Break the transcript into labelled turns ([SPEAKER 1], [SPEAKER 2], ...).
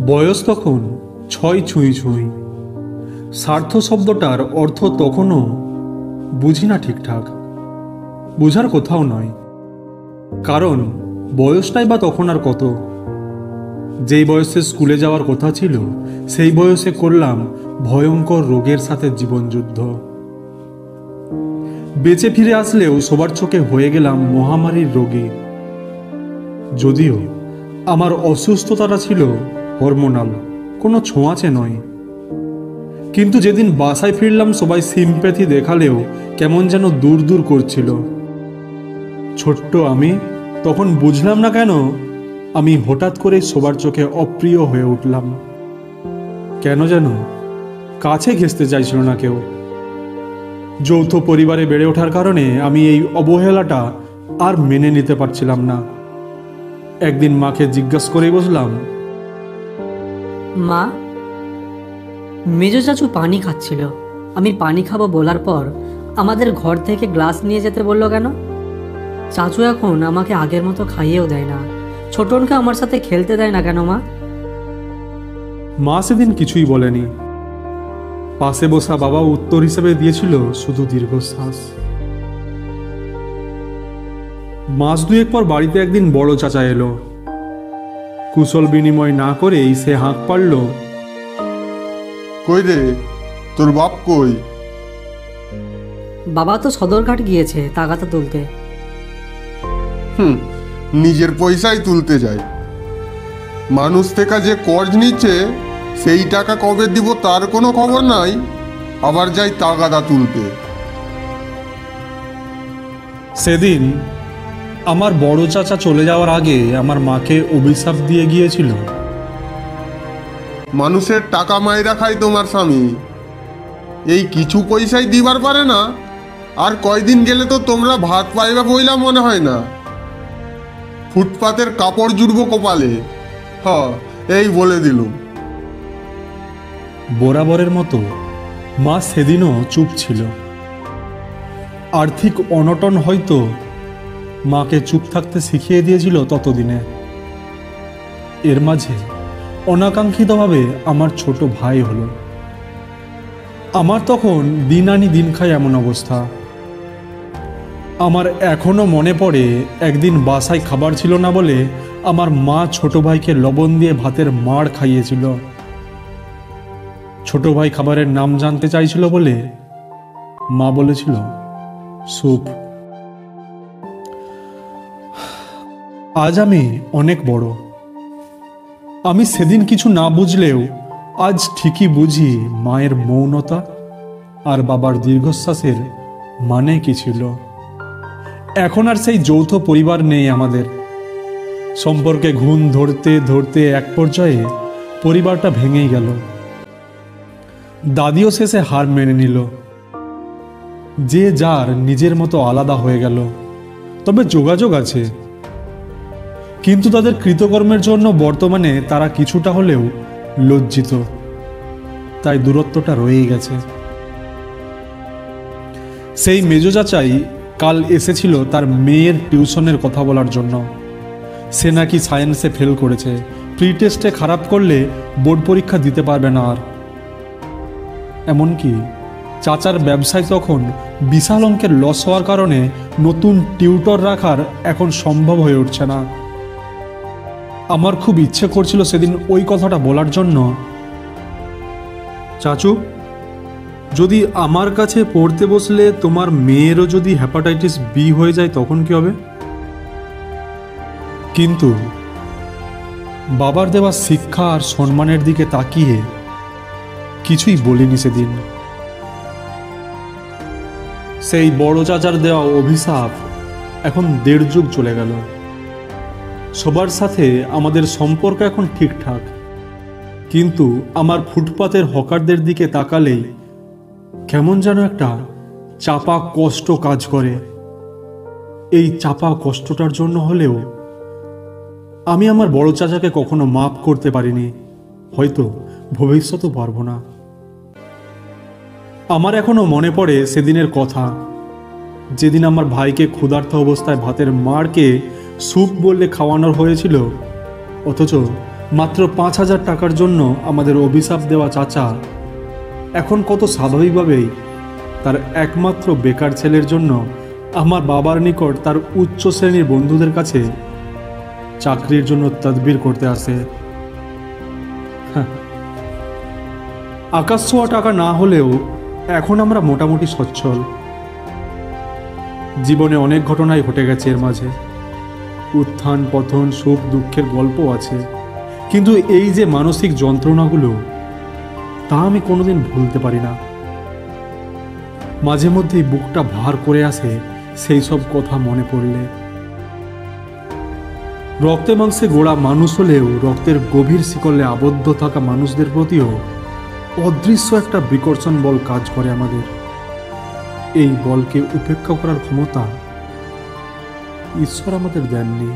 [SPEAKER 1] বয়স তখন ৬ ছুঁই ছুঁই। স্বার্থ শব্দটার অর্থ তখনও বুঝি না ঠিকঠাক, বুঝার কোথাও নয়। কারণ বয়সটাই বা তখন আর কত। যেই বয়সে স্কুলে যাওয়ার কথা ছিল সেই বয়সে করলাম ভয়ঙ্কর রোগের সাথে জীবনযুদ্ধ। বেঁচে ফিরে আসলেও সবার চোখে হয়ে গেলাম মহামারীর রোগী। যদিও আমার অসুস্থতাটা ছিল হরমোনাল, কোনো ছোঁয়াচে নয়। কিন্তু যেদিন বাসায় ফিরলাম সবাই সিম্প্যাথি দেখালেও কেমন যেন দূর দূর করছিল। ছোট্ট আমি তখন বুঝলাম না কেন আমি হঠাৎ করে সবার চোখে অপ্রিয় হয়ে উঠলাম। কেন যেন কাছে ঘেঁষতে চাইছিল না কেউ। যৌথ পরিবারে বেড়ে ওঠার কারণে আমি এই অবহেলাটা আর মেনে নিতে পারছিলাম না। একদিন মাকে জিজ্ঞাসা করে বসলাম,
[SPEAKER 2] মা, মেজো চাচু পানি খাচ্ছিল, আমি পানি খাবো বলার পর আমাদের ঘর থেকে গ্লাস নিয়ে যেতে বললো কেন? চাচু এখন আমাকে আগের মতো খাইয়েও দেয় না, ছোটনকে আমার সাথে খেলতে দেয় না কেন মা?
[SPEAKER 1] মা সেদিন কিছুই বলেনি। পাশে বসা বাবা উত্তর হিসেবে দিয়েছিল শুধু দীর্ঘশ্বাস। মাস দুয়েক পর বাড়িতে একদিন বড় চাচা এলো। কুশল বিনিময় না করেই সে হাঁক পারল,
[SPEAKER 3] কই রে, তোর বাপ কই?
[SPEAKER 2] বাবা তো সদরঘাট গিয়েছে তাগাতা তুলতে।
[SPEAKER 3] নিজের পয়সায় তুলতে যায়। মানুষ থেকে যে কর্জ নিচ্ছে সেই টাকা কবে দিব তার কোনো খবর নাই, আবার যাই তাগাদা তুলতে।
[SPEAKER 1] সেদিন আমার বড় চাচা চলে যাওয়ার আগে আমার মাকে অভিশাপ দিয়ে গিয়েছিল,
[SPEAKER 3] মানুষের টাকা মাইরা খায় তোমার স্বামী, এই কিছু পয়সাই দিবার পারে না, আর কয়দিন গেলে তো তোমরা ভাত পাইবা বইলা মনে হয় না। ফুটপাতের কাপড় জুড়বো কপালে, এই বলে দিলুম।
[SPEAKER 1] বরাবরের মতো মা সেদিনও চুপ ছিল। আর্থিক অনটন হয়তো মাকে চুপ থাকতে শিখিয়ে দিয়েছিল ততদিনে। এর মাঝে অনাকাঙ্ক্ষিতভাবে আমার ছোট ভাই হলো। আমার তখন দিন আনি দিন খাই এমন অবস্থা। আমার এখনো মনে পড়ে একদিন বাসায় খাবার ছিল না বলে আমার মা ছোট ভাইকে লবণ দিয়ে ভাতের মাড় খাইয়েছিল। ছোট ভাই খাবারের নাম জানতে চাইছিল বলে মা বলেছিল স্যুপ। আজ আমি অনেক বড়। আমি সেদিন কিছু না বুঝলেও আজ ঠিকই বুঝি মায়ের মৌনতা আর বাবার দীর্ঘশ্বাসের মানে কি ছিল। এখন আর সেই যৌথ পরিবার নেই আমাদের। সম্পর্কে ঘুণ ধরতে ধরতে এক পর্যায়ে পরিবারটা ভেঙেই গেল। দাদিও শেষে হার মেনে নিল। যে যার নিজের মতো আলাদা হয়ে গেল। তবে যোগাযোগ আছে, কিন্তু তাদের কৃতকর্মের জন্য বর্তমানে তারা কিছুটা হলেও লজ্জিত, তাই দূরত্বটা রয়েই গেছে। সেই মেজো চাচাই কাল এসেছিল তার মেয়ের টিউশনের কথা বলার জন্য। সে নাকি সায়েন্সে ফেল করেছে, প্রি টেস্টে খারাপ করলে বোর্ড পরীক্ষা দিতে পারবে না আর। এমনকি চাচার ব্যবসায় তখন বিশাল অঙ্কের লস হওয়ার কারণে নতুন টিউটর রাখার এখন সম্ভব হয়ে উঠছে না। আমার খুব ইচ্ছে করছিল সেদিন ওই কথাটা বলার জন্য, চাচু, যদি আমার কাছে পড়তে বসলে তোমার মেয়েরও যদি হেপাটাইটিস বি হয়ে যায় তখন কি হবে? কিন্তু বাবার দেওয়া শিক্ষা আর সম্মানের দিকে তাকিয়ে কিছুই বলিনি সেদিন। সেই বড় চাচার দেওয়া অভিশাপ এখন ১.৫ যুগ চলে গেল। সবার সাথে আমাদের সম্পর্ক এখন ঠিকঠাক, কিন্তু আমার ফুটপাতের হকারদের দিকে তাকালেই কেমন যেন একটা চাপা কষ্ট কাজ করে। এই চাপা কষ্টটার জন্য হলেও আমি আমার বড় চাচাকে কখনো মাফ করতে পারিনি, হয়তো ভবিষ্যতেও পারবো না। আমার এখনো মনে পড়ে সেদিনের কথা, যেদিন আমার ভাইকে ক্ষুধার্ত অবস্থায় ভাতের মাড়কে স্যুপ বললে খাওয়ানোর হয়েছিল, অথচ মাত্র 5,000 টাকার জন্য আমাদের অভিশাপ দেওয়া চাচা এখন কত স্বাভাবিকভাবেই তার একমাত্র বেকার ছেলের জন্য আমার বাবার নিকট তার উচ্চ শ্রেণীর বন্ধুদের কাছে চাকরির জন্য তদবির করতে আসে। আকাশ ছোঁয়া টাকা না হলেও এখন আমরা মোটামুটি সচ্ছল। জীবনে অনেক ঘটনাই ঘটে গেছে এর মাঝে, উত্থান পতন সুখ দুঃখের গল্প আছে, কিন্তু এই যে মানসিক যন্ত্রণাগুলো তা আমি কোনোদিন ভুলতে পারি না। মাঝে মধ্যেই বুকটা ভার করে আসে সেই সব কথা মনে পড়লে। রক্তে মাংসে গোড়া মানুষ হলেও রক্তের গভীর শিকলে আবদ্ধ থাকা মানুষদের প্রতিও অদৃশ্য একটা বিকর্ষণ বল কাজ করে আমাদের। এই বলকে উপেক্ষা করার ক্ষমতা ঈশ্বর আমাদের দেননি।